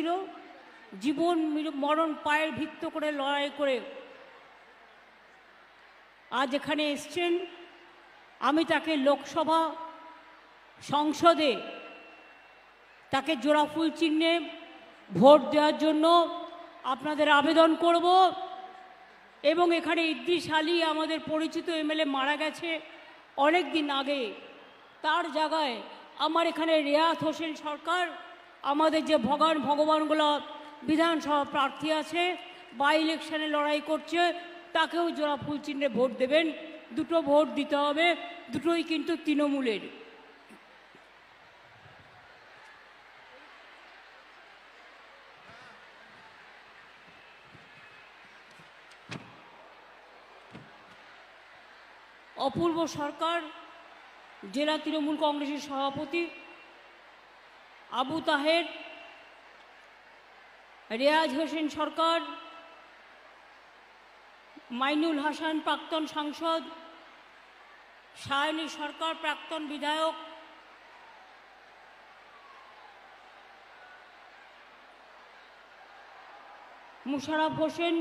করেছিল, জীবন মরণ পায়ের ভিত্ত করে লড়াই করে আজ এখানে এসছেন। আমি তাকে লোকসভা সংসদে তাকে জোড়া ফুল চিহ্নে ভোট দেওয়ার জন্য আপনাদের আবেদন করব। এবং এখানে ইদ্রিস আলী আমাদের পরিচিত এমএলএ মারা গেছে অনেক দিন আগে, তার জায়গায় আমার এখানে রেয়াত হোসেন সরকার, আমাদের যে ভগবানগুলো বিধানসভা প্রার্থী আছে, বাই ইলেকশনে লড়াই করছে, তাকেও জোড়া ফুল চিহ্নে ভোট দেবেন। দুটো ভোট দিতে হবে, দুটোই কিন্তু তৃণমূলের। অপূর্ব সরকার জেলা তৃণমূল কংগ্রেসের সভাপতি, আবু তাহের, রেয়াজ হোসেন সরকার, মাইনুল হাসান প্রাক্তন সাংসদ, সায়নী সরকার প্রাক্তন বিধায়ক, মুশারফ হোসেন,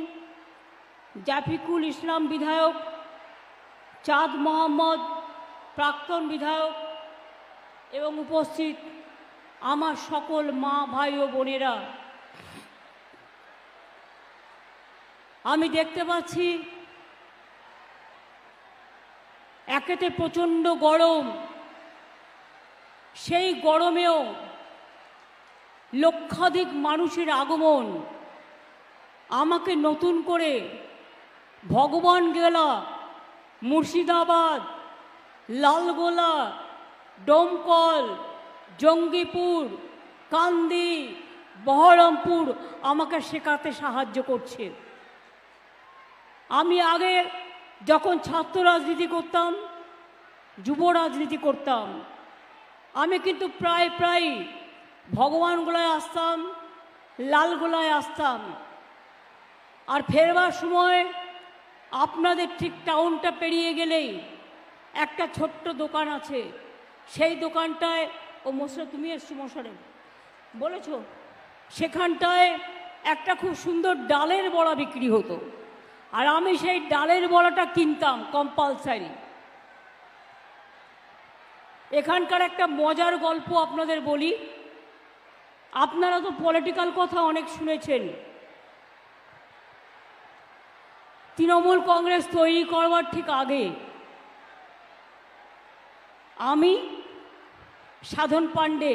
জাফিকুল ইসলাম বিধায়ক, চাঁদ মোহাম্মদ প্রাক্তন বিধায়ক এবং উপস্থিত আমার সকল মা ভাই ও বোনেরা, আমি দেখতে পাচ্ছি একেতে প্রচণ্ড গরম, সেই গরমেও লক্ষাধিক মানুষের আগমন আমাকে নতুন করে ভগবানগোলা, মুর্শিদাবাদ, লালগোলা, ডোমকল, জঙ্গিপুর, কান্দি, বহরমপুর আমাকে শেখাতে সাহায্য করছে। আমি আগে যখন ছাত্র রাজনীতি করতাম, যুব রাজনীতি করতাম, আমি কিন্তু প্রায় ভগবানগোলায় আসতাম, লালগোলায় আসতাম। আর ফেরবার সময় আপনাদের ঠিক টাউনটা পেরিয়ে গেলেই একটা ছোট্ট দোকান আছে, সেই দোকানটায় ও মশারে, তুমি এসছো মশারে বলেছ, সেখানটায় একটা খুব সুন্দর ডালের বড়া বিক্রি হতো, আর আমি সেই ডালের বড়াটা কিনতাম কম্পালসারি। এখানকার একটা মজার গল্প আপনাদের বলি। আপনারা তো পলিটিক্যাল কথা অনেক শুনেছেন। তৃণমূল কংগ্রেস তৈরি করবার ঠিক আগে আমি, সাধন পাণ্ডে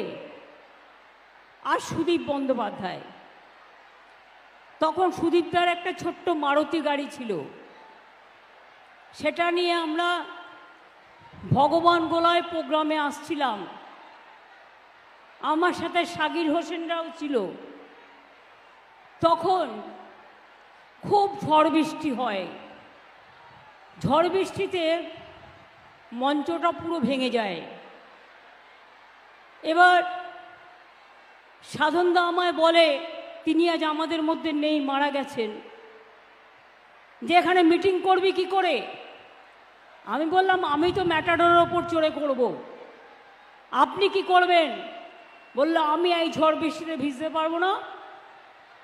আর সুদীপ বন্দ্যোপাধ্যায়, তখন সুদীপদার একটা ছোট্ট মারুতি গাড়ি ছিল, সেটা নিয়ে আমরা ভগবানগোলায় প্রোগ্রামে আসছিলাম। আমার সাথে সাগির হোসেনরাও ছিল। তখন খুব ঝড় বৃষ্টি হয়, ঝড় বৃষ্টিতে মঞ্চটা পুরো ভেঙে যায়। এবার সাধনদা আমায় বলে, তিনি আজ আমাদের মধ্যে নেই, মারা গেছেন, যে এখানে মিটিং করবি কি করে? আমি বললাম, আমি তো ম্যাটাডোরের ওপর চড়ে করব, আপনি কি করবেন? বললো, আমি এই ঝড় বৃষ্টিতে ভিজতে পারবো না,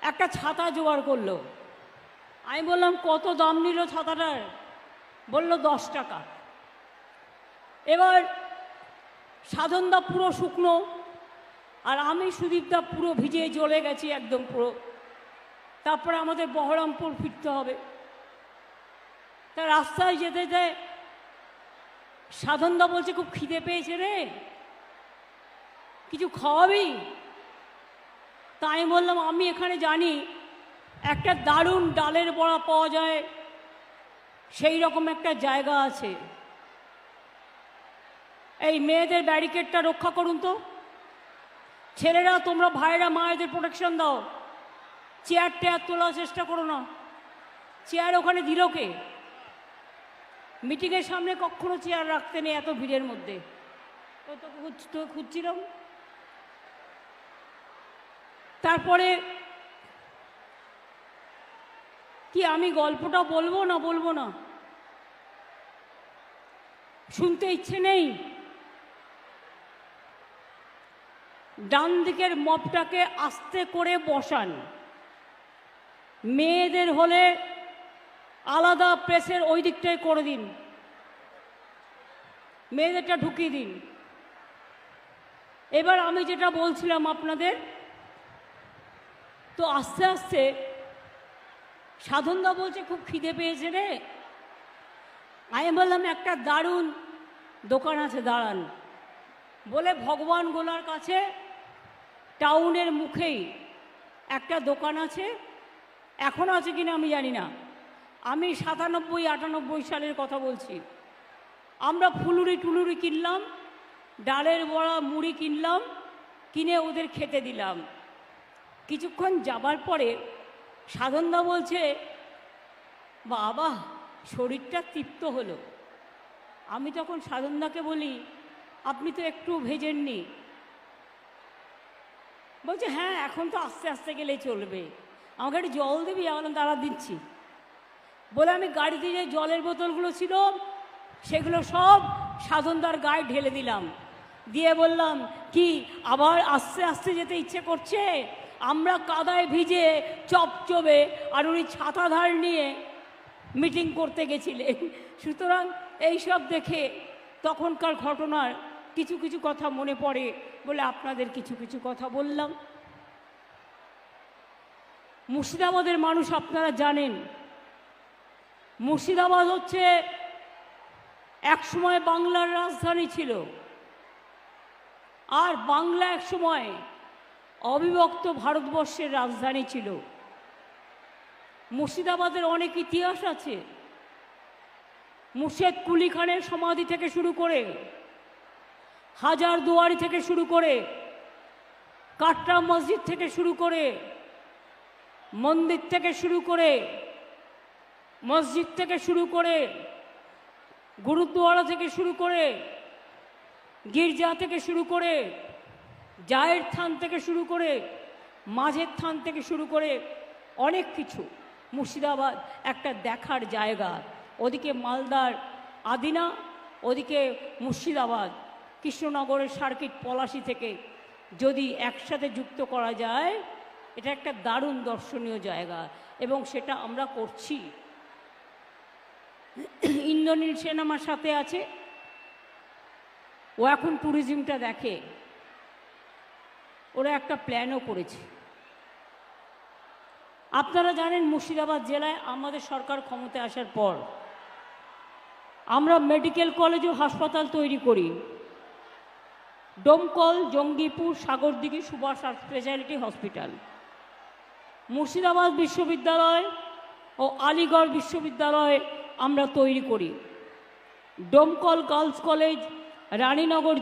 একটা ছাতা জোগাড় করলো। আমি বললাম, কত দাম নিল ছাতাটার? বললো 10 টাকা। এবার সাধনদা পুরো শুকনো, আর আমি সুদীপদা পুরো ভিজে জ্বলে গেছি একদম পুরো। তারপরে আমাদের বহরমপুর ফিরতে হবে। তা রাস্তায় যেতে যেতে সাধনদা বলছে, খুব খিদে পেয়েছে রে, কিছু খাওয়াবি? তাই বললাম, আমি এখানে জানি একটা দারুণ ডালের বড়া পাওয়া যায়, সেই রকম একটা জায়গা আছে। এই মেয়েদের ব্যারিকেডটা রক্ষা করুন তো, ছেলেরা তোমরা ভাইরা মায়েদের প্রোটেকশন দাও, চেয়ার টেয়ার তোলার চেষ্টা করো না। চেয়ার ওখানে দিল কে? মিটিংয়ের সামনে কখনো চেয়ার রাখতে নেই এত ভিড়ের মধ্যে। তো খুঁজছিলাম। তারপরে কি আমি গল্পটা বলবো না? শুনতে ইচ্ছে নেই? ডান দিকের মপটাকে আস্তে করে বসান। মেয়েদের হলে আলাদা প্রেসের ওই দিকটাই করে দিন, মেয়েদেরটা ঢুকিয়ে দিন। এবার আমি যেটা বলছিলাম আপনাদের, তো আস্তে আস্তে সাধনদা বলছে খুব খিদে পেয়েছে রে। আমি বললাম একটা দারুণ দোকান আছে, দাঁড়ান। বলে ভগবান গোলার কাছে টাউনের মুখেই একটা দোকান আছে, এখন আছে কিনা আমি জানি না, আমি 97-98 সালের কথা বলছি। আমরা ফুলুরি টুলুরি কিনলাম, ডালের বড়া মুড়ি কিনলাম, কিনে ওদের খেতে দিলাম। কিছুক্ষণ যাবার পরে সাধনদা বলছে বাবা শরীরটা তৃপ্ত হলো। আমি তখন সাধনদাকে বলি আপনি তো একটু ভেজেননি। বলছে হ্যাঁ এখন তো আস্তে আস্তে গেলে চলবে, আমাকে একটু জল দিবি? আমি দাঁড়া দিচ্ছি। বলে আমি গাড়িতে যে জলের বোতলগুলো ছিল সেগুলো সব সাধনদার গায়ে ঢেলে দিলাম, দিয়ে বললাম কি আবার আস্তে আস্তে যেতে ইচ্ছে করছে? আমরা কাদায় ভিজে চপচবে আর উনি ছাতা ধার নিয়ে মিটিং করতে গেছিলেন। সুতরাং এইসব দেখে তখনকার ঘটনার কিছু কিছু কথা মনে পড়ে বলে আপনাদের কিছু কিছু কথা বললাম। মুর্শিদাবাদের মানুষ আপনারা জানেন, মুর্শিদাবাদ হচ্ছে একসময় বাংলার রাজধানী ছিল, আর বাংলা একসময় অবিভক্ত ভারতবর্ষের রাজধানী ছিল। মুর্শিদাবাদের অনেক ইতিহাস আছে। মুর্শেদ কুলি খানের সমাধি থেকে শুরু করে, হাজারদুয়ারি থেকে শুরু করে, কাটরা মসজিদ থেকে শুরু করে, মন্দির থেকে শুরু করে, মসজিদ থেকে শুরু করে, গুরুদ্বারা থেকে শুরু করে, গির্জা থেকে শুরু করে, জায়ের থান থেকে শুরু করে, মাঝের থান থেকে শুরু করে অনেক কিছু। মুর্শিদাবাদ একটা দেখার জায়গা। ওদিকে মালদার আদিনা, ওদিকে মুর্শিদাবাদ, কৃষ্ণনগরের সার্কিট পলাশি থেকে যদি একসাথে যুক্ত করা যায়, এটা একটা দারুণ দর্শনীয় জায়গা এবং সেটা আমরা করছি। ইন্দ্রনীল আমার সাথে আছে, ও এখন ট্যুরিজমটা দেখে, ওরা একটা প্ল্যানও করেছে। আপনারা জানেন মুর্শিদাবাদ জেলায় আমাদের সরকার ক্ষমতায় আসার পর আমরা মেডিকেল কলেজ ও হাসপাতাল তৈরি করি। ডোমকল, জঙ্গিপুর, সাগরদিঘি সুভাষ স্পেশালিটি হসপিটাল, মুর্শিদাবাদ বিশ্ববিদ্যালয় ও আলিগড় বিশ্ববিদ্যালয় আমরা তৈরি করি। Domkal girls college, Raninagar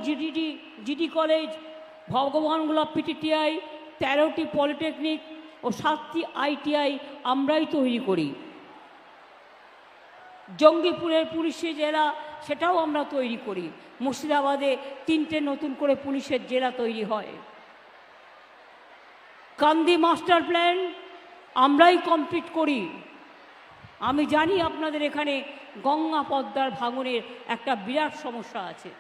GD college, Bhagabangola PTTI, 13টি পলিটেকনিক ও 7টি আইটিআই আমরাই তৈরি করি। জঙ্গিপুরের পুলিশের জেলা, সেটাও আমরা তৈরি করি। মুর্শিদাবাদে 3টে নতুন করে পুলিশের জেলা তৈরি হয়। কান্দি মাস্টার প্ল্যান আমরাই কমপ্লিট করি। আমি জানি আপনাদের এখানে গঙ্গা পদ্মার ভাঙনের একটা বিরাট সমস্যা আছে,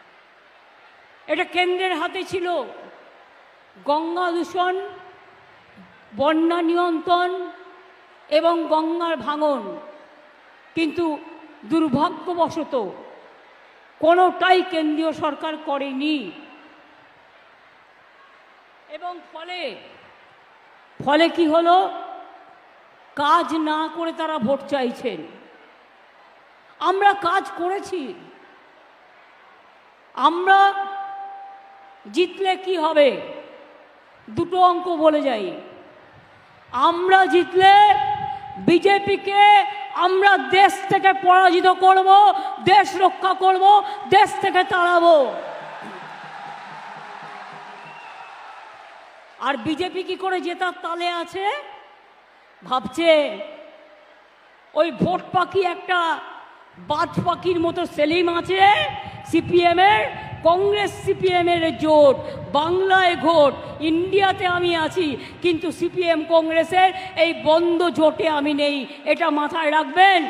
এটা কেন্দ্রের হাতে ছিল। গঙ্গা দূষণ, বন্যা নিয়ন্ত্রণ এবং গঙ্গার ভাঙন, কিন্তু দুর্ভাগ্যবশত কোনোটাই কেন্দ্রীয় সরকার করেনি এবং ফলে কি হলো, কাজ না করে তারা ভোট চাইছেন। আমরা কাজ করেছি, আমরা জিতলে কি হবে দুটো অঙ্ক বলে যাই। আমরা জিতলে বিজেপিকে আমরা দেশ থেকে পরাজিত করব, দেশ রক্ষা করব, দেশ থেকে তাড়াবো। আর বিজেপি কি করে জেতার তালে আছে ভাবছে, ওই ভোট পাখি একটা বাজ পাখির মতো সেলিম আছে সিপিএমের, কংগ্রেস সিপিএমের জোট, বাংলায় ভোট, ইন্ডিয়াতে আমি আছি, কিন্তু সিপিএম কংগ্রেসের এই বন্ধ জোটে আমি নেই, এটা মাথায় রাখবেন।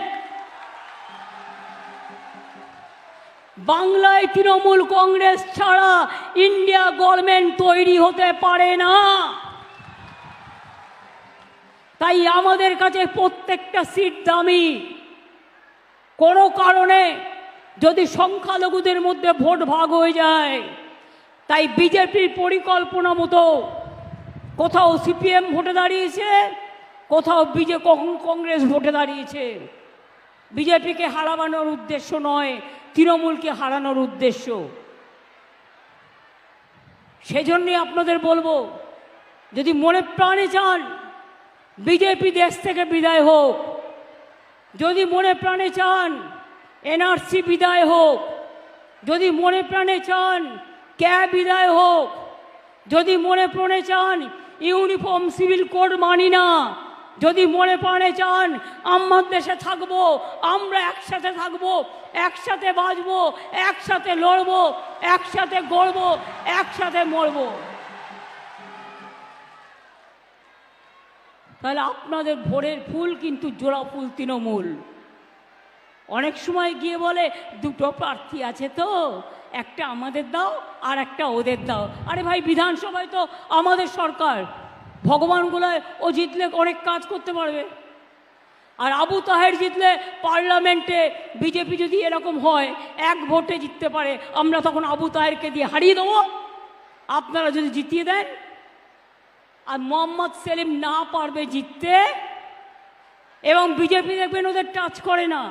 বাংলায় তৃণমূল কংগ্রেস ছাড়া ইন্ডিয়া গভর্নমেন্ট তৈরি হতে পারে না। তাই আমাদের কাছে প্রত্যেকটা সিট দামি। কোনো কারণে যদি সংখ্যালঘুদের মধ্যে ভোট ভাগ হয়ে যায়, তাই বিজেপির পরিকল্পনা মতো কোথাও সিপিএম ভোটে দাঁড়িয়েছে, কোথাও কংগ্রেস ভোটে দাঁড়িয়েছে। বিজেপিকে হারানোর উদ্দেশ্য নয়, তৃণমূলকে হারানোর উদ্দেশ্য। সেজন্যই আপনাদের বলবো, যদি মনে প্রাণে চান বিজেপি দেশ থেকে বিদায় হোক, যদি মনে প্রাণে চান এনআরসি বিদায় হোক, যদি মনে প্রাণে চান ক্যাব বিদায় হোক, যদি মনে প্রাণে চান ইউনিফর্ম সিভিল কোড মানি না, যদি মনে প্রাণে চান আমার দেশে থাকবো, আমরা একসাথে থাকবো, একসাথে বাঁচবো, একসাথে লড়বো, একসাথে গড়বো, একসাথে মরবো, তাহলে আপনাদের ভোরের ফুল কিন্তু জোড়া ফুল তৃণমূল। অনেক সময় গিয়ে বলে দুটো প্রার্থী আছে তো, একটা আমাদের দাও আর একটা ওদের দাও। আরে ভাই, বিধানসভায় তো আমাদের সরকার, ভগবানগুলোয় ও জিতলে অনেক কাজ করতে পারবে। আর আবু তাহের জিতলে পার্লামেন্টে বিজেপি যদি এরকম হয় এক ভোটে জিততে পারে, আমরা তখন আবু তাহেরকে দিয়ে হারিয়ে দেবো, আপনারা যদি জিতিয়ে দেন। আর মোহাম্মদ সেলিম না পারবে জিততে, এবং বিজেপি দেখবেন ওদের টাচ করে না।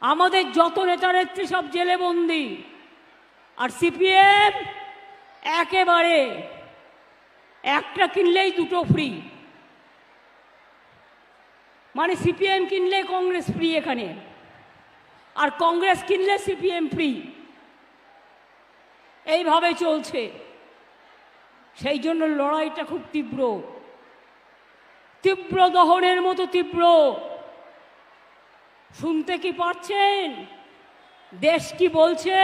আমাদের যত নেতা নেত্রী সব জেলে বন্দি, আর সিপিএম একেবারে একটা কিনলেই দুটো ফ্রি, মানে সিপিএম কিনলে কংগ্রেস ফ্রি এখানে, আর কংগ্রেস কিনলে সিপিএম ফ্রি, এইভাবে চলছে। সেই জন্য লড়াইটা খুব তীব্র, তীব্র দহনের মতো তীব্র। শুনতে কি পাচ্ছেন দেশ কি বলছে?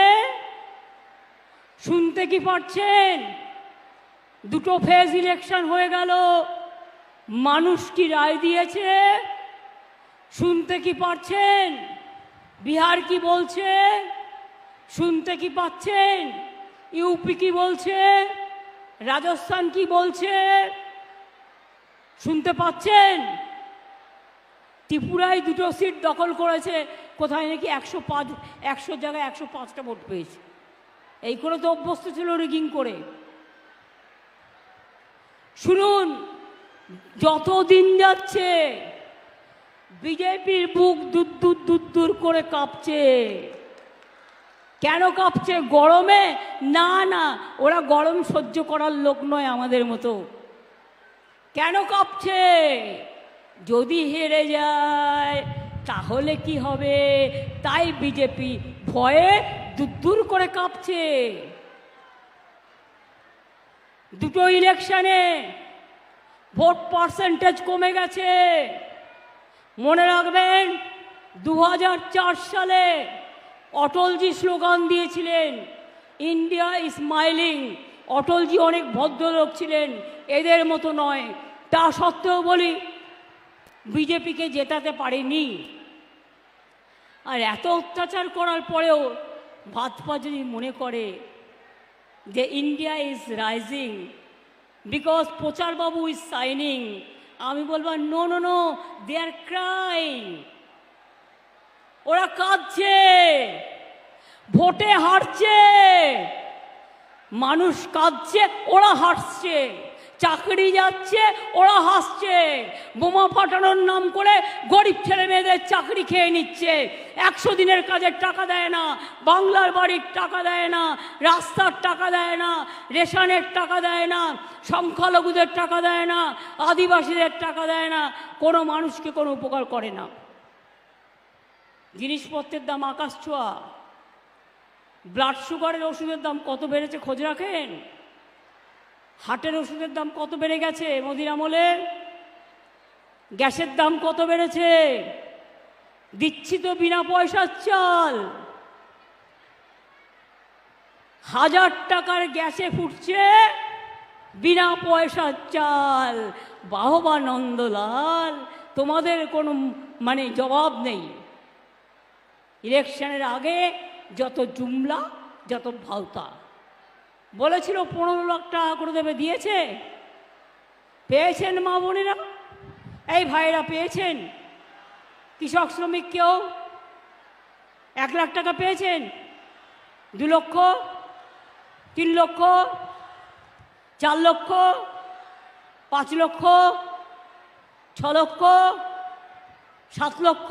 শুনতে কি পাচ্ছেন? দুটো ফেজ ইলেকশন হয়ে গেল, মানুষ কি রায় দিয়েছে? শুনতে কি পাচ্ছেন? বিহার কি বলছে? শুনতে কি পাচ্ছেন? ইউপি কি বলছে? রাজস্থান কি বলছে? শুনতে পাচ্ছেন? ত্রিপুরায় দুটো সিট দখল করেছে, কোথায় নাকি 100 জায়গায় 105টা ভোট পেয়েছে। এই করে তো অভ্যস্ত ছিল রিগিং করে। শুনুন, যত দিন যাচ্ছে বিজেপির বুক দুর করে কাঁপছে। কেন কাঁপছে? গরমে? না না, ওরা গরম সহ্য করার লোক নয় আমাদের মতো। কেন কাঁপছে? যদি হেরে যায় তাহলে কি হবে, তাই বিজেপি ভয়ে দূর করে কাঁপছে। দুটো ইলেকশনে ভোট পার্সেন্টেজ কমে গেছে। মনে রাখবেন 2004 সালে অটলজি স্লোগান দিয়েছিলেন, ইন্ডিয়া ইজ স্মাইলিং। অটলজি অনেক ভদ্রলোক ছিলেন, এদের মতো নয়। তা সত্ত্বেও বলি বিজেপিকে জেতাতে পারেনি। আর এত অত্যাচার করার পরেও ভাজপা যদি মনে করে যে ইন্ডিয়া ইজ রাইজিং বিকজ প্রচারবাবু ইজ সাইনিং, আমি বলবো no no no, they are crying. ওরা কাঁদছে, ভোটে হারছে, মানুষ কাঁদছে, ওরা হাসছে। চাকরি যাচ্ছে, ওরা হাসছে। বোমা ফাটানোর নাম করে গরিব ছেলে মেয়েদের চাকরি খেয়ে নিচ্ছে। 100 দিনের কাজের টাকা দেয় না, বাংলার বাড়ির টাকা দেয় না, রাস্তার টাকা দেয় না, রেশনের টাকা দেয় না, সংখ্যালঘুদের টাকা দেয় না, আদিবাসীদের টাকা দেয় না, কোনো মানুষকে কোনো উপকার করে না। জিনিসপত্রের দাম আকাশ ছোঁয়া। ব্লাড সুগারের ওষুধের দাম কত বেড়েছে খোঁজ রাখেন? হার্টের ওষুধের দাম কত বেড়ে গেছে মোদির আমলে? গ্যাসের দাম কত বেড়েছে? দিচ্ছি তো বিনা পয়সার চাল। 1000 টাকার গ্যাসে ফুটছে বিনা পয়সার চাল। বাহবা নন্দলাল, তোমাদের কোনো জবাব নেই। ইলেকশনের আগে যত জুমলা যত ভাওতা। বলেছিল 15 লাখ টাকা করে দেবে, দিয়েছে? পেয়েছেন মা বোনেরা? এই ভাইয়েরা পেয়েছেন? কৃষক শ্রমিক কেউ 1 লাখ টাকা পেয়েছেন? 2 লক্ষ, 3 লক্ষ, 4 লক্ষ, 5 লক্ষ, 6 লক্ষ, 7 লক্ষ?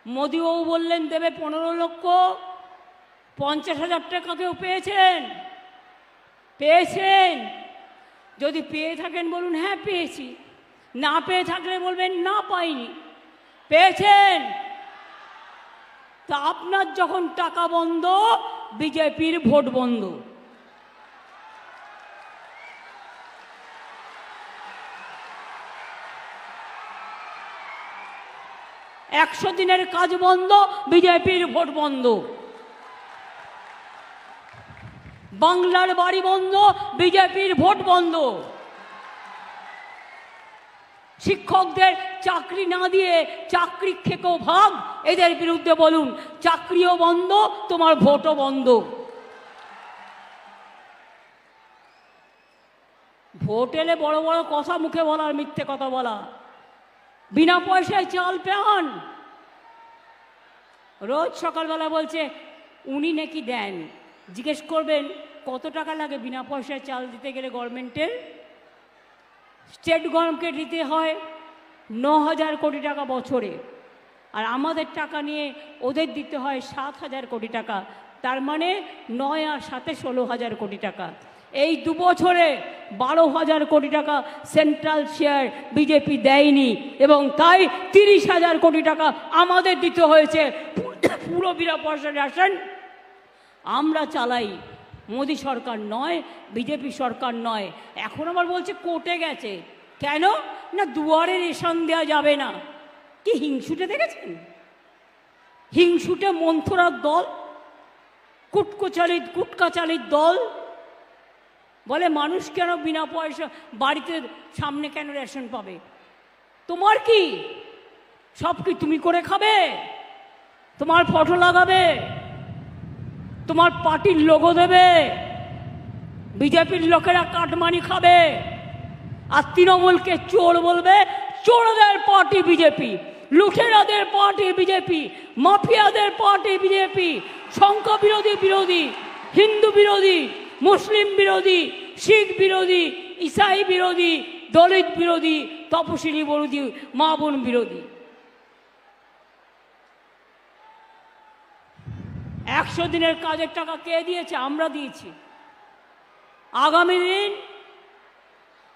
মোদিবাবু বললেন দেবে 15 লক্ষ। 50,000 টাকা কেউ পেয়েছেন? পেয়েছেন? যদি পেয়ে থাকেন বলুন হ্যাঁ পেয়েছি, না পেয়ে থাকলে বলবেন না পাইনি। পেয়েছেন? তা আপনার যখন টাকা বন্ধ, বিজেপির ভোট বন্ধ। একশো দিনের কাজ বন্ধ, বিজেপির ভোট বন্ধ। বাংলার বাড়ি বন্ধ, বিজেপির ভোট বন্ধ। শিক্ষকদের চাকরি না দিয়ে চাকরি খেকেও ভাগ, এদের বিরুদ্ধে বলুন চাকরিও বন্ধ, তোমার ভোটও বন্ধ। ভোট এলে বড় বড় কথা মুখে বলার, মিথ্যে কথা বলা। বিনা পয়সায় চাল পান। রোজ সকালবেলা বলছে উনি নাকি দেন। জিজ্ঞেস করবেন কত টাকা লাগে বিনা পয়সায় চাল দিতে গেলে গভর্নমেন্টের? স্টেট গভর্নমেন্টকে দিতে হয় 9,000 কোটি টাকা বছরে, আর আমাদের টাকা নিয়ে ওদের দিতে হয় 7,000 কোটি টাকা। তার মানে 9 আর 7 16,000 কোটি টাকা। এই 2 বছরে 12,000 কোটি টাকা সেন্ট্রাল শেয়ার বিজেপি দেয়নি, এবং তাই 30,000 কোটি টাকা আমাদের দিতে হয়েছে। পুরো বিনা পয়সা রেশন আমরা চালাই, মোদি সরকার নয়, বিজেপি সরকার নয়। এখন আবার বলছে কোর্টে গেছে। কেন না? দুয়ারে রেশন দেওয়া যাবে না। কি হিংসুটে দেখেছেন? হিংসুটে মন্থরার দল, কুটকাচালির দল। বলে মানুষ কেন বিনা পয়সা বাড়িতে সামনে কেন রেশন পাবে? তোমার কি সব কি তুমি করে খাবে? তোমার ফটো লাগাবে, তোমার পার্টির লোগো দেবে, বিজেপির লোকেরা কাটমানি খাবে, আর তৃণমূলকে চোর বলবে। চোরদের পার্টি বিজেপি, লুটেরাদের পার্টি বিজেপি, মাফিয়াদের পার্টি বিজেপি, সংখ্যা বিরোধী, হিন্দু বিরোধী, মুসলিম বিরোধী, শিখ বিরোধী, ইসাই বিরোধী, দলিত বিরোধী, তপশিলি বিরোধী, মা বোন বিরোধী। 100 দিনের কাজের টাকা কে দিয়েছে? আমরা দিয়েছি। আগামী দিন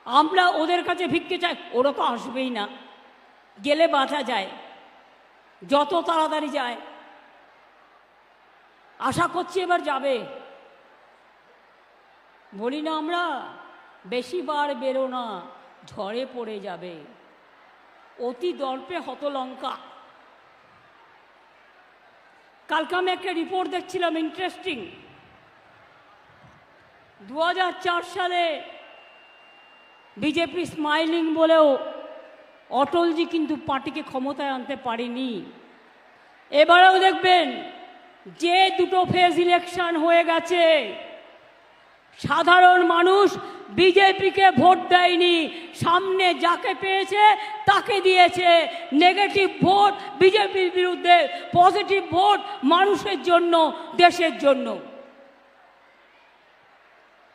আমরা ওদের কাছে ভিক্ষে চাই, ওরা তো আসবেই না। গেলে বাঁচা যায়, যত তাড়াতাড়ি যায়। আশা করছি এবার যাবে। বলি না আমরা বেশি বার বেরো না, ঝড়ে পড়ে যাবে। অতি দর্পে হতলঙ্কা। কালকে আমি একটা রিপোর্ট দেখছিলাম, ইন্টারেস্টিং। 2004 সালে বিজেপি স্মাইলিং বলেও অটলজি কিন্তু পার্টিকে ক্ষমতায় আনতে পারেনি। এবারেও দেখবেন যে 2টো ফেজ ইলেকশন হয়ে গেছে, সাধারণ মানুষ বিজেপিকে ভোট দেয়নি, সামনে যাকে পেয়েছে তাকে দিয়েছে। নেগেটিভ ভোট বিজেপির বিরুদ্ধে, পজিটিভ ভোট মানুষের জন্য, দেশের জন্য।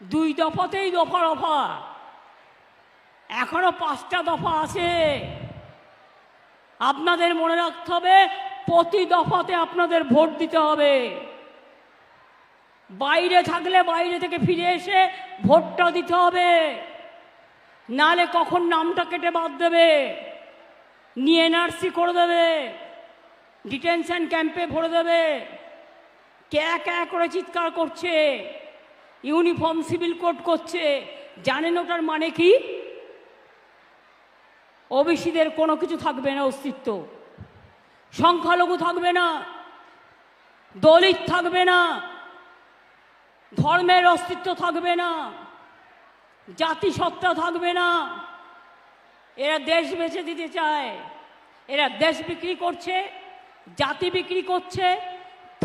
2 দফাতেই দফা রফা, এখনো 5টা দফা আছে। আপনাদের মনে রাখতে হবে প্রতি দফাতে আপনাদের ভোট দিতে হবে। বাইরে থাকলে বাইরে থেকে ফিরে এসে ভোটটা দিতে হবে, নালে কখন নামটা কেটে বাদ দেবে, নিয়ে এনআরসি করে দেবে, ডিটেনশন ক্যাম্পে ভরে দেবে। ক্যা করে চিৎকার করছে, ইউনিফর্ম সিভিল কোড করছে। জানেন ওটার মানে কি? ওবিসিদের কোনো কিছু থাকবে না, অস্তিত্ব। সংখ্যালঘু থাকবে না, দলিত থাকবে না, ধর্মের অস্তিত্ব থাকবে না, জাতিসত্তা থাকবে না। এরা দেশ বেচে দিতে চায়। এরা দেশ বিক্রি করছে, জাতি বিক্রি করছে,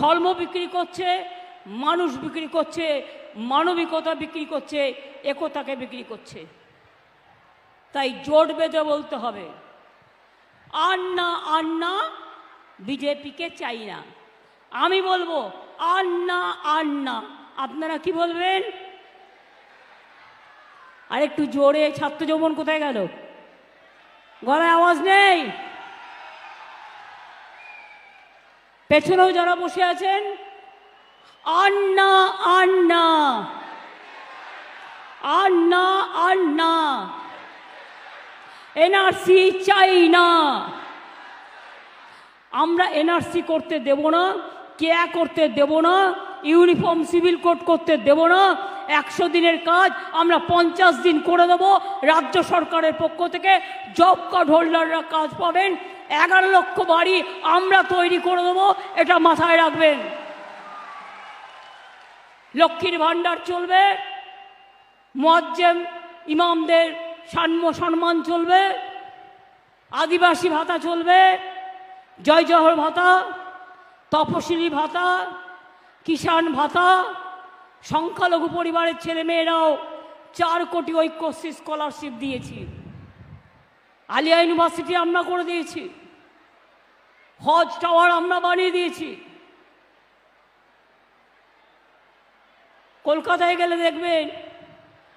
ধর্ম বিক্রি করছে, মানুষ বিক্রি করছে, মানবিকতা বিক্রি করছে, একতাকে বিক্রি করছে। তাই জোট বেঁধে বলতে হবে, আর না আর না, বিজেপিকে চাই না। আমি বলবো আর না আর না, আপনারা কি বলবেন? আর একটু জোরে, ছাত্র যৌবন কোথায় গেল? গলায় আওয়াজ নেই? পেছনেও যারা বসে আছেন, আর না আর না, আর না আর না, এনআরসি চাই না। আমরা এনআরসি করতে দেব না, কেয়া করতে দেব না, ইউনিফর্ম সিভিল কোড করতে দেব না। 100 দিনের কাজ আমরা 50 দিন করে দেব। রাজ্য সরকারের পক্ষ থেকে জব কার্ড হোল্ডাররা কাজ পাবেন। 11 লক্ষ বাড়ি আমরা তৈরি করে দেব, এটা মাথায় রাখবেন। লক্ষ্মীর ভাণ্ডার চলবে, মুয়াজ্জেম ইমামদের সম্মান চলবে, আদিবাসী ভাতা চলবে, জয় জহর ভাতা, তপশিলি ভাতা, কিষাণ ভাতা, সংখ্যালঘু পরিবারের ছেলেমেয়েরাও 4 কোটি ঐক্যশ্রী স্কলারশিপ দিয়েছি। আলিয়া ইউনিভার্সিটি আমরা করে দিয়েছি, হজ টাওয়ার আমরা বানিয়ে দিয়েছি। কলকাতায় গেলে দেখবেন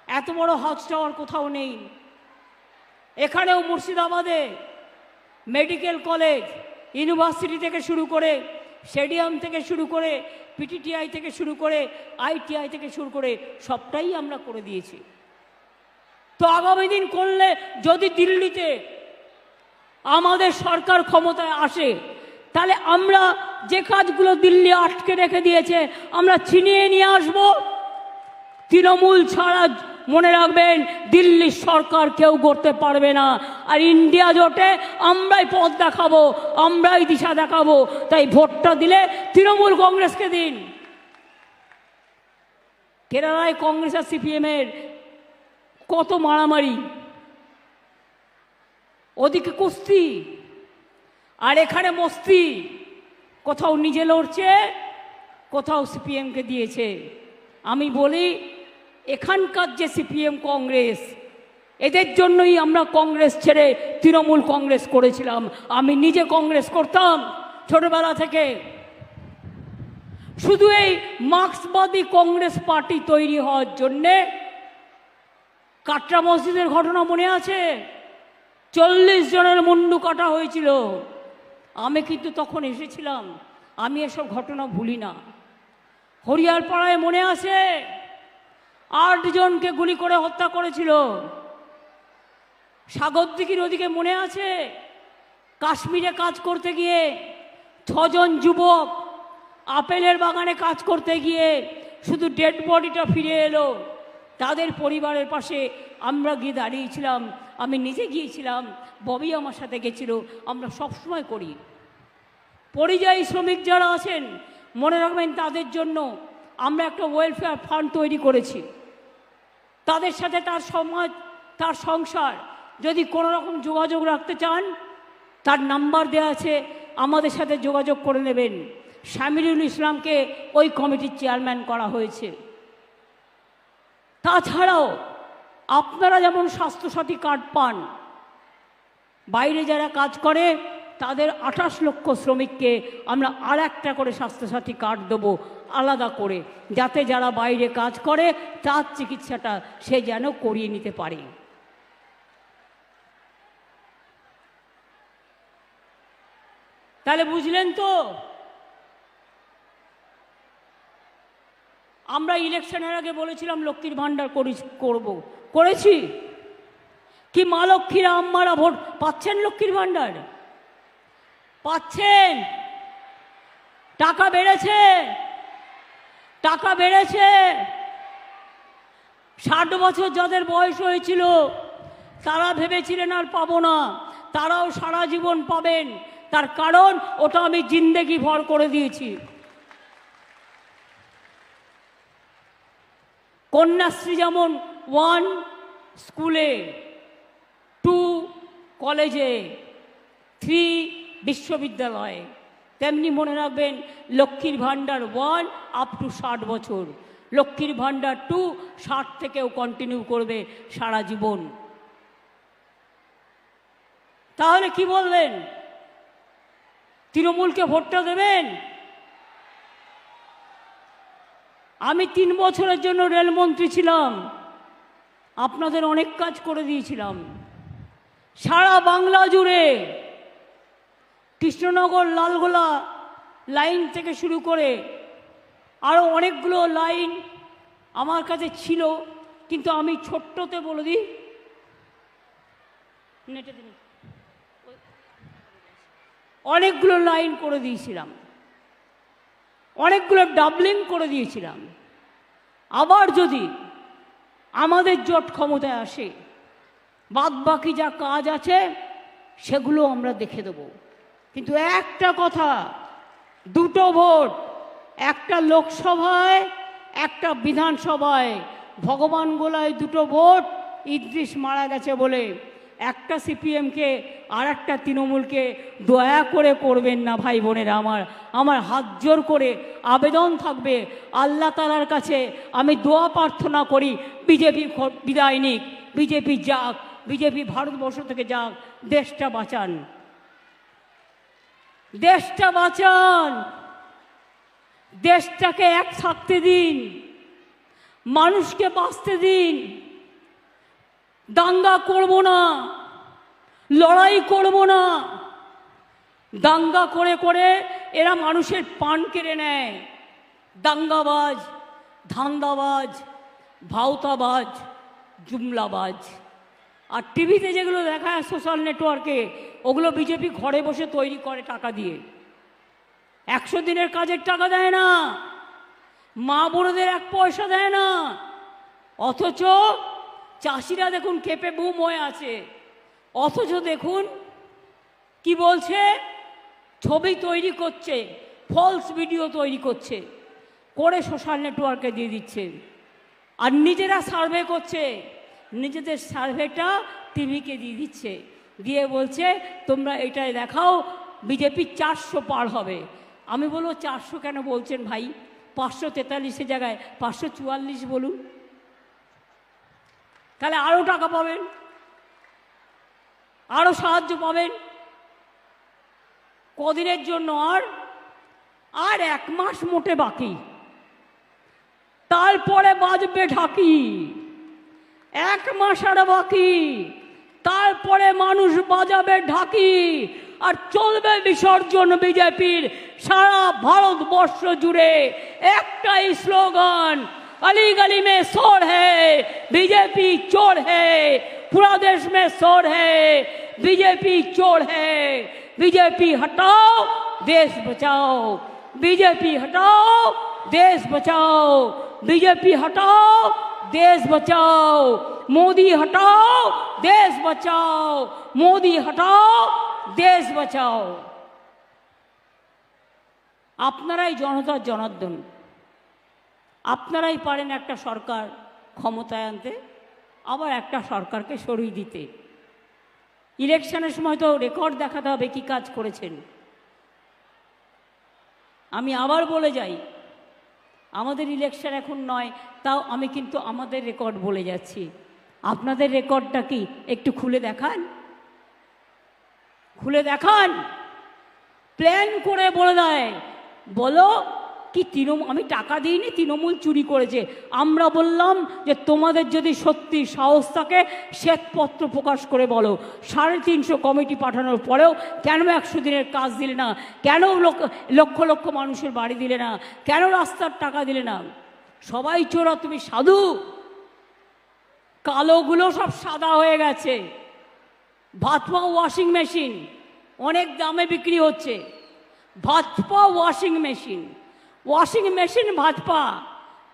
এত বড় হজ টাওয়ার কোথাও নেই। এখানেও মুর্শিদাবাদে মেডিকেল কলেজ, ইউনিভার্সিটি থেকে শুরু করে, স্টেডিয়াম থেকে শুরু করে, পিটিটিআই থেকে শুরু করে, আইটিআই থেকে শুরু করে সবটাই আমরা করে দিয়েছি। তো আগামী দিন করলে, যদি দিল্লিতে আমাদের সরকার ক্ষমতায় আসে, তাহলে আমরা যে কাজগুলো দিল্লি আটকে রেখে দিয়েছে আমরা ছিনিয়ে নিয়ে আসব। তৃণমূল ছাড়া মনে রাখবেন দিল্লির সরকার কেউ করতে পারবে না। আর ইন্ডিয়া জোটে আমরাই পথ দেখাবো, আমরাই দিশা দেখাবো। তাই ভোটটা দিলে তৃণমূল কংগ্রেসকে দিন। কেরালায় কংগ্রেস আর সিপিএমের কত মারামারি, ওদিকে কুস্তি আর এখানে মস্তি। কোথাও নিজে লড়ছে, কোথাও সিপিএমকে দিয়েছে। আমি বলি, এখানকার যে সিপিএম কংগ্রেস, এদের জন্যই আমরা কংগ্রেস ছেড়ে তৃণমূল কংগ্রেস করেছিলাম। আমি নিজে কংগ্রেস করতাম ছোটবেলা থেকে। শুধু এই মার্ক্সবাদী কংগ্রেস পার্টি তৈরি হওয়ার জন্যে, কাটরা মসজিদের ঘটনা মনে আছে? 40 জনের মুন্ডু কাটা হয়েছিল। আমি কিন্তু তখন এসেছিলাম, আমি এসব ঘটনা ভুলি না। হরিয়ারপাড়ায় মনে আছে 8 জনকে গুলি করে হত্যা করেছিল। সাগরদিঘির ওদিকে মনে আছে কাশ্মীরে কাজ করতে গিয়ে 6 জন যুবক আপেলের বাগানে কাজ করতে গিয়ে শুধু ডেড বডিটা ফিরে এলো। তাদের পরিবারের পাশে আমরা গিয়ে দাঁড়িয়েছিলাম। আমি নিজে গিয়েছিলাম, ববি আমার সাথে গেছিল। আমরা সবসময় করি। পরিযায়ী শ্রমিক যারা আছেন মনে রাখবেন, তাদের জন্য আমরা একটা ওয়েলফেয়ার ফান্ড তৈরি করেছি। তাদের সাথে তার সমাজ, তার সংসার যদি কোনো রকম যোগাযোগ রাখতে চান, তার নাম্বার দেওয়া আছে, আমাদের সাথে যোগাযোগ করে নেবেন। শামিরুল ইসলামকে ওই কমিটির চেয়ারম্যান করা হয়েছে। তাছাড়াও আপনারা যেমন স্বাস্থ্যসাথী কার্ড পান, বাইরে যারা কাজ করে তাদের 28 লক্ষ শ্রমিককে আমরা আর একটা করে স্বাস্থ্যসাথী কার্ড দেবো আলাদা করে, যাতে যারা বাইরে কাজ করে তার চিকিৎসাটা সে যেন করিয়ে নিতে পারে। তাহলে বুঝলেন তো, আমরা ইলেকশনের আগে বলেছিলাম লক্ষ্মীর ভাণ্ডার করেছি কি? মা লক্ষ্মীরা আম্মারা ভোট পাচ্ছেন? লক্ষ্মীর ভাণ্ডার পাচ্ছেন? টাকা বেড়েছে, টাকা বেড়েছে। 60 বছর যাদের বয়স হয়েছিল তারা ভেবেছিলেন আর পাবো না, তারাও সারা জীবন পাবেন। তার কারণ ওটা আমি জিন্দেগি ভর করে দিয়েছি। কন্যাশ্রী যেমন 1 স্কুলে, 2 কলেজে, 3 বিশ্ববিদ্যালয়ে, তেমনি মনে রাখবেন লক্ষ্মীর ভাণ্ডার 1 আপ টু 60 বছর, লক্ষ্মীর ভাণ্ডার 2 60 থেকেও কন্টিনিউ করবে সারা জীবন। তাহলে কি বলবেন? তৃণমূলকে ভোটটা দেবেন? আমি 3 বছরের জন্য রেলমন্ত্রী ছিলাম, আপনাদের অনেক কাজ করে দিয়েছিলাম। সারা বাংলা জুড়ে কৃষ্ণনগর লালগোলা লাইন থেকে শুরু করে আরও অনেকগুলো লাইন আমার কাছে ছিল, কিন্তু আমি ছোট্টতে বলে দিই, নেটে দিন, অনেকগুলো লাইন করে দিয়েছিলাম, অনেকগুলো ডাবলিং করে দিয়েছিলাম। আবার যদি আমাদের জোট ক্ষমতায় আসে, বাদ বাকি যা কাজ আছে সেগুলো আমরা দেখে দেব। কিন্তু একটা কথা, 2টো ভোট, একটা লোকসভায় একটা বিধানসভায়। ভগবান গোলায় 2টো ভোট, ইদ্রিস মারা গেছে বলে একটা সিপিএমকে আর একটা তৃণমূলকে দয়া করে করবেন না ভাই বোনেরা। আমার হাত জোর করে আবেদন থাকবে আল্লাহ তাআলার কাছে, আমি দোয়া প্রার্থনা করি বিজেপি বিদায় নিক, বিজেপি যাক, বিজেপি ভারতবর্ষ থেকে যাক, দেশটা বাঁচান, দেশটা বাঁচান, দেশটাকে এক থাকতে দিন, মানুষকে বাঁচতে দিন। দাঙ্গা করব না, লড়াই করব না। দাঙ্গা করে করে এরা মানুষের পান কেড়ে নেয়। দাঙ্গাবাজ, ধান্দাবাজ, ভাওতাবাজ, জুমলাবাজ। আর টিভিতে যেগুলো দেখায় সোশ্যাল নেটওয়ার্কে, ওগুলো বিজেপি ঘরে বসে তৈরি করে টাকা দিয়ে। 100 দিনের কাজের টাকা দেয় না, মা বোনদের 1 পয়সা দেয় না। অথচ চাষিরা দেখুন খেপে বুম হয়ে আছে। অথচ দেখুন কি বলছে, ছবি তৈরি করছে, ফলস ভিডিও তৈরি করছে, করে সোশ্যাল নেটওয়ার্কে দিয়ে দিচ্ছে। আর নিজেরা সার্ভে করছে, নিজেদের সার্ভেটা টিভিকে দিয়ে দিচ্ছে, দিয়ে বলছে তোমরা এটাই দেখাও, বিজেপি 400 পার হবে। আমি বলবো 400 কেন বলছেন ভাই? 543-এর জায়গায় 544 বলুন, তাহলে আরও টাকা পাবেন, আরও সাহায্য পাবেন। কদিনের জন্য? আর 1 মাস মোটে বাকি, তারপরে বাজবে ঢাকি। 1 মাস আর বাকি, তারপরে মানুষ বাজাবে ঢাকি, আর চলবে বিসর্জন বিজেপির। সারা ভারতবর্ষ জুড়ে একটাই স্লোগান, अली गली में शोर है बीजेपी चोर है, पूरा देश में शोर है बीजेपी चोर है। बीजेपी हटाओ देश बचाओ, बीजेपी हटाओ देश बचाओ, बीजेपी हटाओ देश बचाओ, मोदी हटाओ देश बचाओ, मोदी हटाओ देश बचाओ। আপনারাই জনতার জনার্দন, আপনারাই পারেন একটা সরকার ক্ষমতায় আনতে, আবার একটা সরকারকে সরিয়ে দিতে। ইলেকশনের সময় তো রেকর্ড দেখাতে হবে কি কাজ করেছেন। আমি আবার বলে যাই, আমাদের ইলেকশন এখন নয়, তাও আমি কিন্তু আমাদের রেকর্ড বলে যাচ্ছি। আপনাদের রেকর্ডটা কি একটু খুলে দেখান, খুলে দেখান। প্ল্যান করে বলে দেয়, বলো কি তৃণমূল, আমি টাকা দিইনি, তৃণমূল চুরি করেছে। আমরা বললাম যে তোমাদের যদি সত্যি সাহস থাকে শ্বেতপত্র প্রকাশ করে বলো, 350 কমিটি পাঠানোর পরেও কেন 100 দিনের কাজ দিলে না? কেন লক্ষ লক্ষ মানুষের বাড়ি দিলে না? কেন রাস্তার টাকা দিলে না? সবাই চোরা, তুমি সাধু। কালোগুলো সব সাদা হয়ে গেছে। ভাজপা ওয়াশিং মেশিন অনেক দামে বিক্রি হচ্ছে। Bhajpa washing machine, washing machine Bhajpa,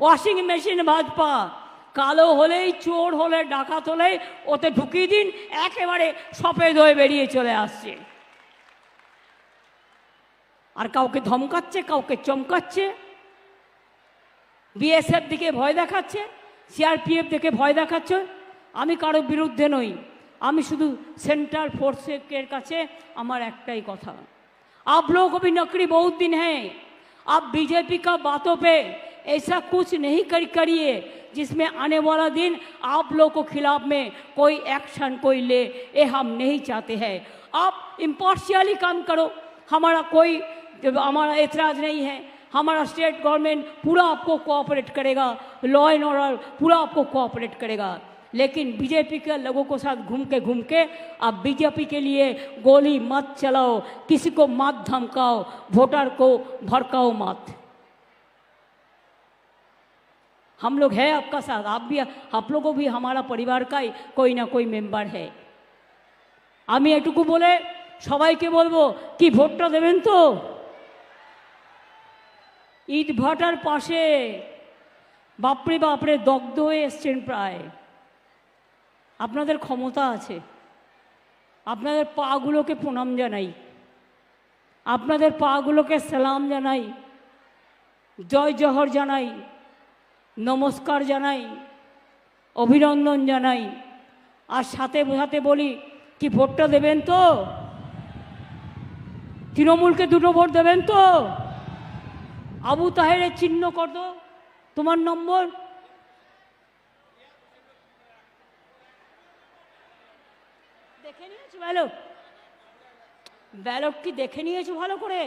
washing machine Bhajpa. কালো হলেই, চোর হলে, ডাকাত হলেই ওতে ঢুকিয়ে দিন, একেবারে সফেদ হয়ে বেরিয়ে চলে আসছে। আর কাউকে ধমকাচ্ছে, কাউকে চমকাচ্ছে, বিএসএফ দিকে ভয় দেখাচ্ছে, সিআরপিএফ দিকে ভয় দেখাচ্ছে। আমি কারো বিরুদ্ধে নই, আমি শুধু সেন্ট্রাল ফোর্সের কাছে আমার একটাই কথা, आप लोगों को भी नौकरी बहुत दिन है। आप बीजेपी का बातों पे ऐसा कुछ नहीं करिए जिसमें आने वाला दिन आप लोगों को खिलाफ में कोई एक्शन कोई ले, ये हम नहीं चाहते हैं। आप इम्पार्शियली काम करो, हमारा एतराज़ नहीं है। हमारा स्टेट गवर्नमेंट पूरा आपको कोऑपरेट करेगा, लॉ एंड ऑर्डर पूरा आपको कोऑपरेट करेगा। लेकिन बीजेपी के लोगों को साथ घूम के आप बीजेपी के लिए गोली मत चलाओ, किसी को मत धमकाओ, वोटर को भड़काओ मत। हम लोग हैं आपका साथ, आप लोगों भी हमारा परिवार का ही कोई ना कोई मेंबर है। আমি এটুকু বলে সবাইকে বলবো কি ভোটটা দেবেন তো। ইট ভাটার পাশে বাপরে বাপরে দগ্ধ হয়ে এসছেন প্রায়। আপনাদের ক্ষমতা আছে, আপনাদের পাগুলোকে প্রণাম জানাই, আপনাদের পাগুলোকে সালাম জানাই, জয় জহর জানাই, নমস্কার জানাই, অভিনন্দন জানাই। আর সাথে বোঝাতে বলি কি ভোটটা দেবেন তো, তৃণমূলকে 2টো ভোট দেবেন তো। আবু তাহেরের চিহ্ন কত তোমার নম্বর? দেখে নিয়েছো ব্যালট কি দেখে নিয়েছো ভালো করে?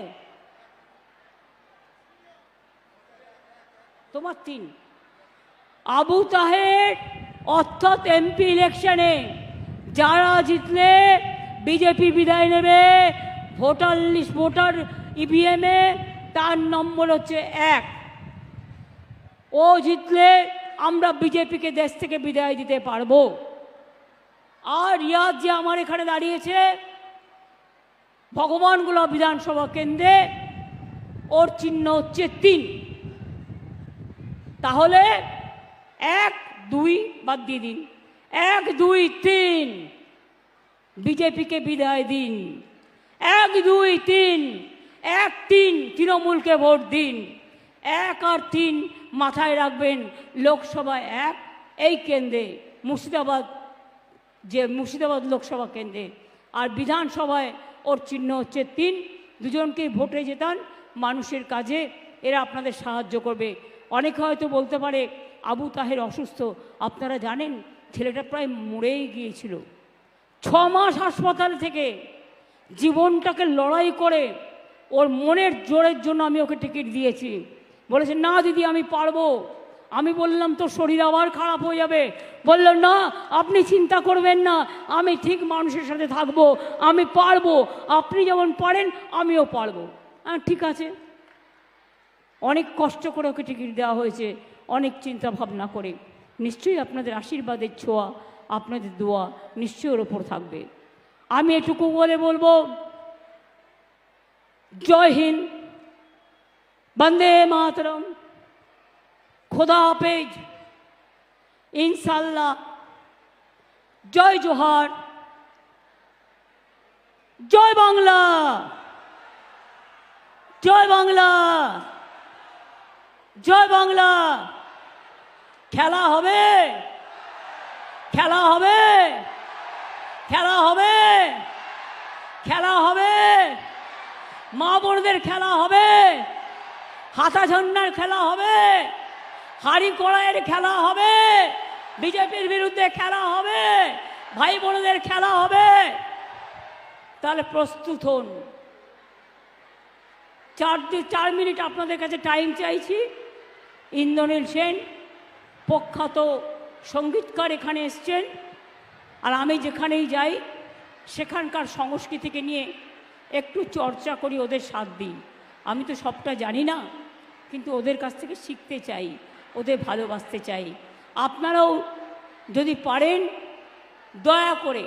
তোমার 3। আবু তাহের অর্থাৎ এমপি ইলেকশনে যারা জিতলে বিজেপি বিদায় নেবে ভোটার ইভিএমে, তার নম্বর হচ্ছে 1। ও জিতলে আমরা বিজেপিকে দেশ থেকে বিদায় দিতে পারবো। আর রিয়াজ যে আমার এখানে দাঁড়িয়েছে ভগবানগোলা বিধানসভা কেন্দ্রে, ওর চিহ্ন হচ্ছে 3। তাহলে 1 2 বাদ দিয়ে দিন, 1 2 3 বিজেপিকে বিদায় দিন। 1 2 3 1 3 তৃণমূলকে ভোট দিন। 1 আর 3 মাথায় রাখবেন। লোকসভায় 1 এই কেন্দ্রে মুর্শিদাবাদ লোকসভা কেন্দ্রে, আর বিধানসভায় ওর চিহ্ন হচ্ছে 3। দুজনকেই ভোটে জেতান মানুষের কাজে, এরা আপনাদের সাহায্য করবে। অনেকে হয়তো বলতে পারে আবু তাহের অসুস্থ, আপনারা জানেন ছেলেটা প্রায় মরেই গিয়েছিল। 6 মাস হাসপাতাল থেকে জীবনটাকে লড়াই করে ওর মনের জোরের জন্য আমি ওকে টিকিট দিয়েছি। বলেছে না দিদি আমি পারবো। আমি বললাম তো শরীর আবার খারাপ হয়ে যাবে। বলল না আপনি চিন্তা করবেন না, আমি ঠিক মানুষের সাথে থাকবো, আমি পারবো, আপনি যেমন পারেন আমিও পারবো। ঠিক আছে। অনেক কষ্ট করে ওকে টিকিট দেওয়া হয়েছে, অনেক চিন্তা ভাবনা করে। নিশ্চয়ই আপনাদের আশীর্বাদের ছোঁয়া, আপনাদের দোয়া নিশ্চয়ই ওর ওপর থাকবে। আমি এটুকু বলে বলবো জয় হিন্দ, বন্দে মাতরম, খোদা হাফেজ, ইনশাল্লাহ, জয় জোহার, জয় বাংলা, জয় বাংলা, জয় বাংলা। খেলা হবে, খেলা হবে, খেলা হবে, খেলা হবে, মা বোনদের খেলা হবে, হাতা ঝন্ডার খেলা হবে, হাড়ি কড়াইয়ের খেলা হবে, বিজেপির বিরুদ্ধে খেলা হবে, ভাই বোনদের খেলা হবে। তাহলে প্রস্তুত হন। 4 মিনিট আপনাদের কাছে টাইম চাইছি। ইন্দ্রনীল সেন প্রখ্যাত সঙ্গীতকার এখানে এসছেন, আর আমি যেখানেই যাই সেখানকার সংস্কৃতিকে নিয়ে একটু চর্চা করি, ওদের সাথ দিই। আমি তো সবটা জানি না, কিন্তু ওদের কাছ থেকে শিখতে চাই, ওদের ভালোবাসতে চাই। আপনারাও যদি পারেন দয়া করে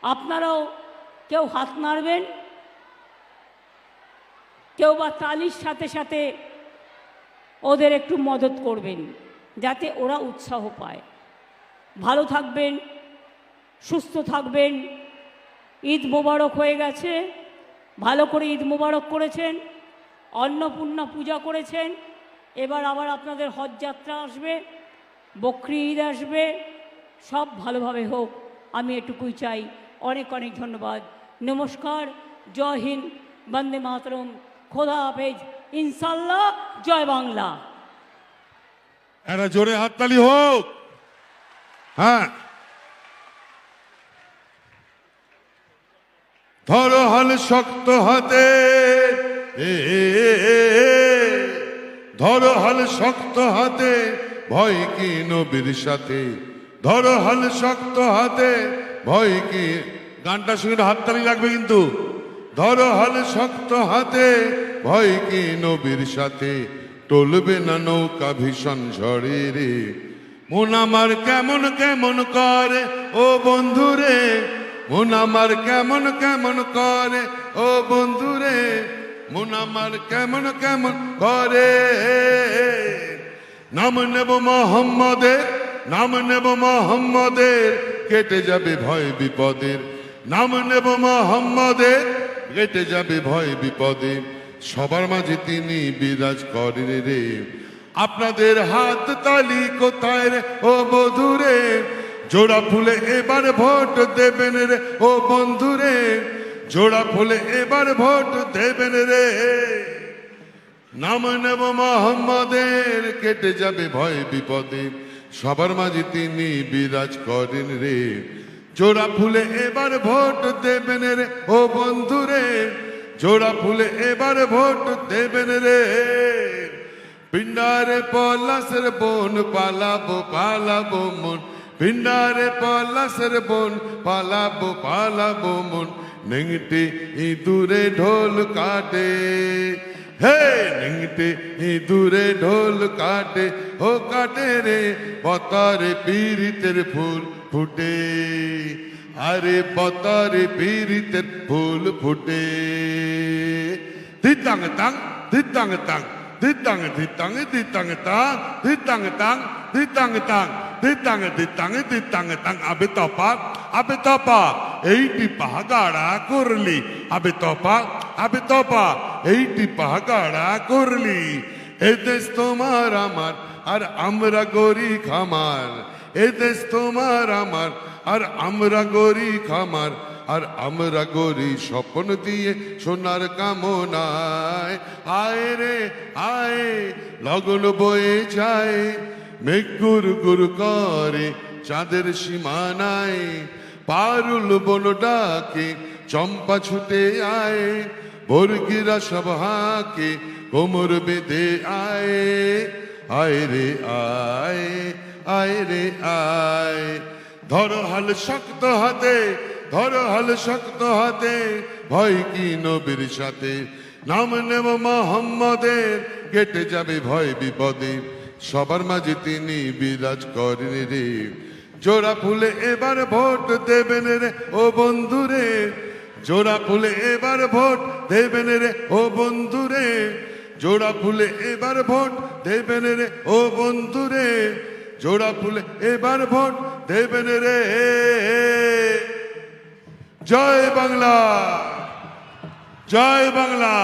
আপনারাও কেউ হাত নাড়বেন, কেউ বা তালির সাথে সাথে ওদের একটু মদত করবেন, যাতে ওরা উৎসাহ পায়। ভালো থাকবেন, সুস্থ থাকবেন। ঈদ মোবারক হয়ে গেছে, ভালো করে ঈদ মোবারক করেছেন, অন্নপূর্ণা পূজা করেছেন। এবার আবার আপনাদের হজ যাত্রা আসবে, বকরি ঈদ আসবে, সব ভালোভাবে হোক। আমি এটুকুই চাই। অনেক অনেক ধন্যবাদ। নমস্কার, জয় হিন্দ, বন্দে মাতরম, খোদা হাফেজ, ইনশাল্লাহ, জয় বাংলা। একটা জোরে হাততালি হোক। হ্যাঁ, ধরো হাল শক্ত হাতে, ধরো হাল শক্ত হাতে, ভয় কি নবীর সাথে। ধরো হাল শক্ত হাতে, ভয় কি, গানটা শুনে হাততালি লাগবে কিন্তু। ধরো হাল শক্ত হাতে, ভয় কি নবীর সাথে, টলবে না নৌকা ভীষণ ঝড়ে রে। মন আমার কেমন কেমন করে ও বন্ধুরে, মন আমার কেমন কেমন করে ও বন্ধুরে, মন আমার কেমন কেমন করে। নাম নেব মোহাম্মদের, নাম নেব মোহাম্মদের, কেটে যাবে ভয় বিপদের। নাম নেব মোহাম্মদের, কেটে যাবে ভয় বিপদে। সবার মাঝে তিনি বিরাজ করেন রে। আপনাদের হাত তালি কোথায় রে ও বধুরে, জোড়া ফুলে এবার ভোট দেবেন রে ও বন্ধুরে, জোড়া ফুলে এবার ভোট দেবেন রে। নাম নেব মোহাম্মদের, কেটে যাবে ভয় বিপদে। সবার মাঝে তিনি বিরাজ করেন রে। জোড়া ফুলে এবার ভোট দেবেন রে ও বন্ধুরে, জোড়া ফুলে এবার ভোট দেবেন রে। পিণ্ডারে পলাশের বোন, পালাবো পালাবো মন, পিণ্ডারে পলাশের বোন, পালাবো পালাবো মন। নেংটে ইঁদুরে ঢোল কাটে, হে নেংটে ইঁদুরে ঢোল কাটে, ও কাটে রে পতারে পীড়িতের ফুল ফুটে। আরে পতারে পীড়িতের ফুল ফুটে। দিতাং তাং, দিতাং তাং, দিতাং দিতাং, দিতাং তাং, দিতাং তাং, দিতাং তাং, দিতাং দিতাং, দিতাং তাং। আবে তপা, আবে তপা, এইটি পাহাগাড়া করলি। আবে তপা, আবে তপা, এইটি পাহাগাড়া করলি। এ দেশ তোমার আমার, আর আমরা গরি খামার। এ দেশ তোমার আমার, আর আমরা গরি খামার। আর আমরা গরি স্বপ্ন দিয়ে সোনার কামনায়। আয় রে আয়, লগন বয়ে যায়, মেঘ গুর গুর করে চাঁদের সীমানায়। পারুল বন ডাকে, চম্পা ছুটে আয়, বর্গিরা সব হাকে, কোমর বেঁধে আয়। আয় রে আয়, আয় রে আয়। ধরো হাল শক্ত হাতে, ধরো হাল শক্ত হাতে, ভয় কি নবীর সাথে। নাম নেব মোহাম্মদের, কেটে যাবে ভয় বিপদে। সবার মাঝে তিনি বিরাজ করেন রে। জোড়া ফুলে এবার ভোট দেবেন রে ও বন্ধুরে, জোড়া ফুলে এবার ভোট দেবেন রে ও বন্ধুরে, জোড়া ফুলে এবার ভোট দেবেন রে ও বন্ধুরে, জোড়া ফুলে এবার ভোট দেবেন রে। জয় বাংলা, জয় বাংলা।